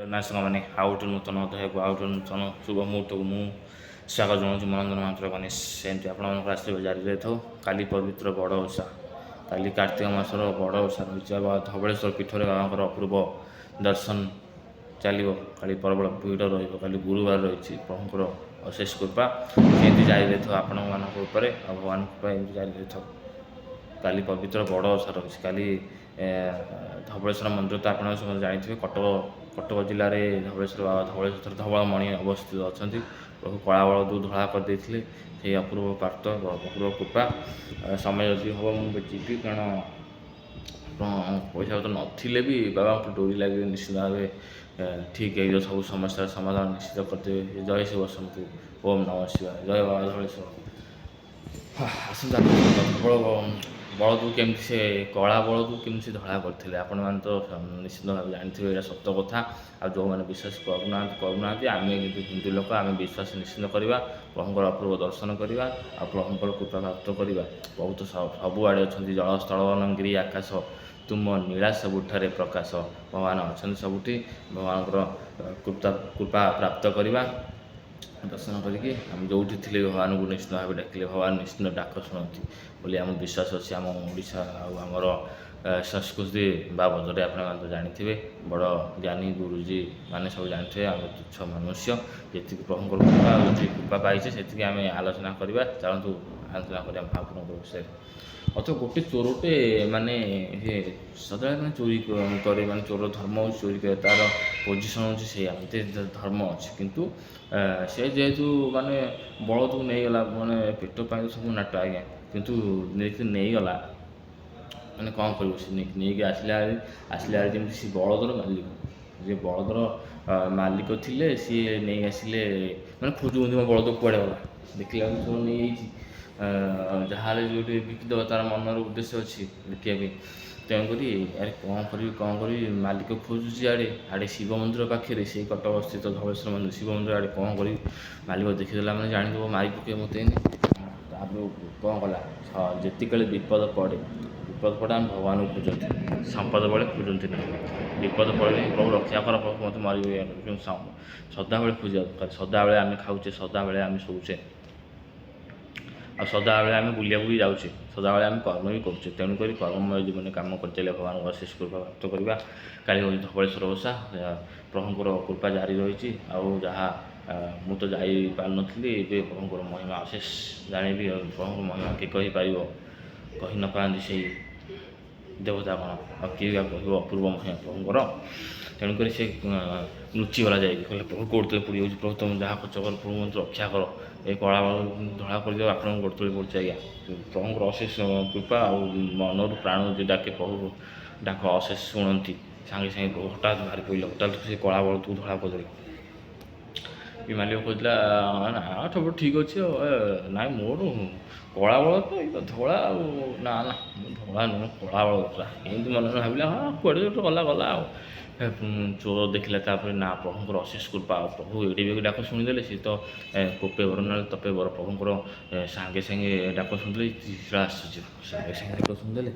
ନା ସାଙ୍ଗମାନେ ଆଉ ଗୋଟେ ନୂତନ ଅଧ୍ୟାୟକୁ ଆଉ ଗୋଟେ ନୂତନ ଶୁଭ ମୁହୂର୍ତ୍ତକୁ ମୁଁ ସ୍ୱାଗତ ଜଣାଉଛି। ମନୋରଞ୍ଜନ ମହାନ୍ତିର ଗଣେଶ ସେମିତି ଆପଣମାନଙ୍କ ଆଶୀର୍ବାଦ ଜାରି ରହିଥାଉ। କାଲି ପବିତ୍ର ବଡ଼ ଓଷା, କାଲି କାର୍ତ୍ତିକ ମାସର ବଡ଼ ଓଷା ରହିଛି। ଧବଳେଶ୍ୱର ପୀଠରେ ବାବାଙ୍କର ଅପୂର୍ବ ଦର୍ଶନ ଚାଲିବ। କାଲି ପ୍ରବଳ ଭିଡ଼ ରହିବ। କାଲି ଗୁରୁବାର ରହିଛି। ପ୍ରଭୁଙ୍କର ଅଶେଷ କୃପା ସେମିତି ଜାରି ରହିଥାଉ ଆପଣମାନଙ୍କ ଉପରେ, ଆଉ ଭଗବାନଙ୍କ କୃପା ଏମିତି ଜାରି ରହିଥାଉ। କାଲି ପବିତ୍ର ବଡ଼ ଓଷା ରହିଛି। କାଲି ଧବଳେଶ୍ୱର ମନ୍ଦିର ତ ଆପଣ ସମସ୍ତେ ଜାଣିଥିବେ। କଟକ ଜିଲ୍ଲାରେ ଧବଳେଶ୍ୱର ବାବା ଧବଳେଶ୍ୱର ଧବଳମଣି ଅବସ୍ଥିତ ଅଛନ୍ତି। ପ୍ରଭୁ କଳାବଳକୁ ଧଳା କରିଦେଇଥିଲେ। ସେହି ଅପୂର୍ବ ପ୍ରାପ୍ତ ଅପୂର୍ବ କୃପା। ସମୟ ଯଦି ହେବ ମୁଁ ଯିବି, କାରଣ ପଇସା ପତ୍ର ନଥିଲେ ବି ବାବାଙ୍କ ଡୋରି ଲାଗିଲେ ନିଶ୍ଚିତ ଭାବେ ଠିକ୍ ହେଇଯିବ। ସବୁ ସମସ୍ୟାର ସମାଧାନ ନିଶ୍ଚିତ କରିଦେବେ। ଜୟ ଶିବ ଶମ୍ଭୁ, ଓମ୍ ନମଃ ଶିବାୟ, ଜୟ ବାବା ଧବଳେଶ୍ୱର। ଆସନ୍ତୁ ବଳଦକୁ କେମିତି ସେ କଳା ବଳଦକୁ କେମିତି ସେ ଧଳା କରିଥିଲେ ଆପଣମାନେ ତ ନିଶ୍ଚିତ ଭାବେ ଜାଣିଥିବେ। ଏଇଟା ସତ କଥା। ଆଉ ଯେଉଁମାନେ ବିଶ୍ୱାସ କରୁନାହାନ୍ତି, ଆମେ କିନ୍ତୁ ହିନ୍ଦୁ ଲୋକ, ଆମେ ବିଶ୍ୱାସ ନିଶ୍ଚିତ କରିବା। ପ୍ରଭୁଙ୍କର ଅପୂର୍ବ ଦର୍ଶନ କରିବା ଆଉ ପ୍ରଭୁଙ୍କର କୃପା ପ୍ରାପ୍ତ କରିବା। ପ୍ରଭୁ ତ ସବୁଆଡ଼େ ଅଛନ୍ତି। ଜଳ ସ୍ଥଳ ବନଗିରି ଆକାଶ, ତୁମ ନୀଳା ସବୁଠାରେ ପ୍ରକାଶ। ଭଗବାନ ଅଛନ୍ତି ସବୁଠି। ଭଗବାନଙ୍କର କୃପା ପ୍ରାପ୍ତ କରିବା। ଦର୍ଶନ କରିକି ଆମେ ଯେଉଁଠି ଥିଲେ ଭଗବାନଙ୍କୁ ନିଶ୍ଚିତ ଭାବେ ଡାକିଲେ ଭଗବାନ ନିଶ୍ଚିତ ଡାକ ଶୁଣନ୍ତି ବୋଲି ଆମ ବିଶ୍ୱାସ ଅଛି। ଆମ ଓଡ଼ିଶା ଆଉ ଆମର ସଂସ୍କୃତି ବାବଦରେ ଆପଣମାନେ ତ ଜାଣିଥିବେ। ବଡ଼ ଜ୍ଞାନୀ ଗୁରୁଜୀ ମାନେ ସବୁ ଜାଣିଥିବେ। ଆମେ ତୁଚ୍ଛ ମନୁଷ୍ୟ, ଯେତିକି ପ୍ରଭୁଙ୍କର କୃପା ଆଉ ଯେତିକି କୃପା ପାଇଛେ ସେତିକି ଆମେ ଆଲୋଚନା କରିବା। ଚାଲନ୍ତୁ ଆଲୋଚନା କରିବା ମହାପ୍ରଭୁଙ୍କ ବିଷୟରେ। ଗୋଟେ ଚୋରଟେ ମାନେ ସଦାବେଳେ ମାନେ ଚୋରି କରେ, ମାନେ ଚୋର ଧର୍ମ ହେଉଛି ଚୋରି କରିବା, ତା'ର ପୋଜିସନ୍ ହେଉଛି ସେଇଆ, ଏତେ ଧର୍ମ ଅଛି। କିନ୍ତୁ ସେ ଯେହେତୁ ମାନେ ବଳଦକୁ ନେଇଗଲା, ମାନେ ପେଟ ପାଇଁ ସବୁ ନାଟ ଆଜ୍ଞା, କିନ୍ତୁ ନେଇଗଲା ମାନେ କ'ଣ କରିବ? ସେ ନେଇକି ଆସିଲା ଯେମିତି ସେ ବଳଦର ମାଲିକ, ଯେ ବଳଦର ମାଲିକ ଥିଲେ, ସିଏ ନେଇ ଆସିଲେ ମାନେ ଖୋଜୁଛନ୍ତି ମୋ ବଳଦ କୁଆଡ଼େ ଗଲା। ଦେଖିଲା ବେଳକୁ ଚୋର ନେଇଯାଇଛି। ଯାହାହେଲେ ଯେଉଁଠି ବିକିଦେବ, ତା'ର ମନର ଉଦ୍ଦେଶ୍ୟ ଅଛି ବିକିବା ପାଇଁ। ତେଣୁକରି ଆରେ କ'ଣ କରିବି ମାଲିକ ଖୋଜୁଛି ଆଡ଼େ ଶିବ ମନ୍ଦିର ପାଖରେ, ସେଇ କଟକ ସ୍ଥିତ ଧବଳେଶ୍ୱର ମନ୍ଦିର ଶିବ ମନ୍ଦିର ଆଡ଼େ କ'ଣ କରିବି? ମାଲିକ ଦେଖିଦେଲା ମାନେ ଜାଣିଦେବ ମାରି ପକେଇବ ମୋତେ ଏଇନେ। ତାପରେ କ'ଣ କଲା? ଯେତିକିବେଳେ ବିପଦ ପଡ଼େ ଆମେ ଭଗବାନଙ୍କୁ ଖୋଜନ୍ତି, ସମ୍ପଦ ବେଳେ ଖୋଜନ୍ତି ନାହିଁ। ବିପଦ ପଡ଼ିଲେ ପ୍ରଭୁ ରକ୍ଷା କର, ପ୍ରଭୁ ମୋତେ ମାରିବେ। ସଦାବେଳେ ଖୋଜିବା ଦରକାର। ସଦାବେଳେ ଆମେ ଖାଉଛେ, ସଦାବେଳେ ଆମେ ଶୋଉଛେ, ଆଉ ସଦାବେଳେ ଆମେ ବୁଲିବାକୁ ବି ଯାଉଛେ, ସଦାବେଳେ ଆମେ କର୍ମ ବି କରୁଛେ। ତେଣୁକରି କର୍ମମୟ ଜୀବନରେ କାମ କରିଚାଲିଲେ ଭଗବାନଙ୍କ ଅଶେଷ କୃପା ପ୍ରାପ୍ତ କରିବା। କାଲି ହେଉଛି ଧବଳେଶ୍ୱର ଓଷା। ପ୍ରଭୁଙ୍କର କୃପା ଜାରି ରହିଛି। ଆଉ ଯାହା ମୁଁ ତ ଯାଇପାରୁନଥିଲି, ଏବେ ପ୍ରଭୁଙ୍କର ମହିମା ଅଶେଷ ଜାଣିବି। ପ୍ରଭୁଙ୍କ ମହିମା କିଏ କହିପାରିବ? କହି ନ ପାରନ୍ତି ସେଇ ଦେବତା କ'ଣ, ଆଉ କିଏ କହିବ ଅପୂର୍ବ ମହିମା ପ୍ରଭୁଙ୍କର? ତେଣୁକରି ସେ ଲୁଚିଗଲା ଯାଇକି, କହିଲେ ପ୍ରଭୁ ଗୋଡ଼ ତଳେ ପଡ଼ି ଯାଉଛି, ପ୍ରଭୁ ତୁମେ ଯାହା କରୁଛ କର, ପ୍ରଭୁ ମୋତେ ରକ୍ଷା କର, ଏ କଳା ଧଳା କରିଦିଅ, ଆପଣଙ୍କ ଗୋଡ଼ ତଳେ ପଡ଼ୁଛି ଆଜ୍ଞା। ପ୍ରଭୁଙ୍କର ଅଶେଷ କୃପା ଆଉ ମନରୁ ପ୍ରାଣ ଯେ ଡାକେ ପ୍ରଭୁ ଡାକ ଅଶେଷ ଶୁଣନ୍ତି। ସାଙ୍ଗେ ସାଙ୍ଗେ ହଠାତ୍ ବାହାରି ପଡ଼ିଲେ, ହଠାତ୍ ସେ କଳା ବଳଦକୁ ଧଳା କରିଦେଲେ। ବି ମାଲିକ କହୁଥିଲା ନା ସବୁ ଠିକ୍ ଅଛି, ଆଉ ନାଇଁ ମୋର କଳା ବଳଦ ତ ଏଇ ଧଳା, ଆଉ ନା ଧଳା ନୁହଁ କଳା ବଳଦ। ଏମିତି ମନେ ମନେ ଭାବିଲା, ହଁ କୁଆଡ଼େ ଗଲା ଆଉ। ଚୋର ଦେଖିଲା ତାପରେ ନା ପ୍ରଭୁଙ୍କର ଅଶେଷ କୃପା, ଆଉ ପ୍ରଭୁ ଏଠି ବି ଡାକ ଶୁଣିଦେଲେ। ସେ ତ କୋପେ ବର ନହେଲେ ତପେ ବର, ପ୍ରଭୁଙ୍କର ସାଙ୍ଗେ ସାଙ୍ଗେ ଡାକ ଶୁଣିଦେଲେ। ଆଶ୍ଚର୍ଯ୍ୟ, ସାଙ୍ଗେ ସାଙ୍ଗେ ଡାକ ଶୁଣିଦେଲେ।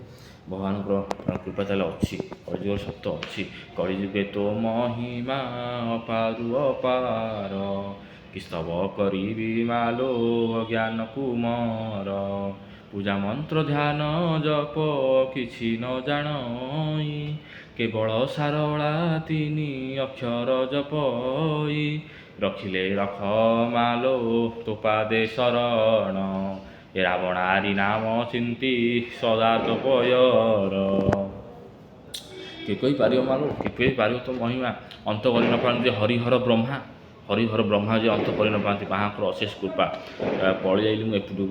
ଭଗବାନଙ୍କର କୃପା ତାହେଲେ ଅଛି, କଳିଯୁଗର ସତ୍ୟ ଅଛି। କଳିଯୁଗେ ତୋ ମହିମା ଅପାରୁ ଅପାର, କି ସ୍ତବ କରିବି ମାଲୋ ଜ୍ଞାନ କୁମର। ପୂଜା ମନ୍ତ୍ର ଧ୍ୟାନ ଜପ କିଛି ନ ଜାଣଇ, କେବଳ ସାରଳା ତିନି ଅକ୍ଷର ଜପଇ। ରଖିଲେ ରଖ ମାଲୋ ତୋ ପାଦେ ଶରଣ, ଏ ରାବଣାରି ନାମ ଚିନ୍ତି ସଦା ତୋପୟର। କିଏ କହିପାରିବ ମାଲୋ, କିଏ କହିପାରିବ ତୋ ମହିମା? ଅନ୍ତ କରି ନ ପାରନ୍ତି ହରିହର ବ୍ରହ୍ମା ଯେ ଅନ୍ତ କରି ନ ପାରନ୍ତି। ମାଙ୍କର ଅଶେଷ କୃପା। ପଳେଇ ଯାଇଲି ମୁଁ ଏପଟକୁ।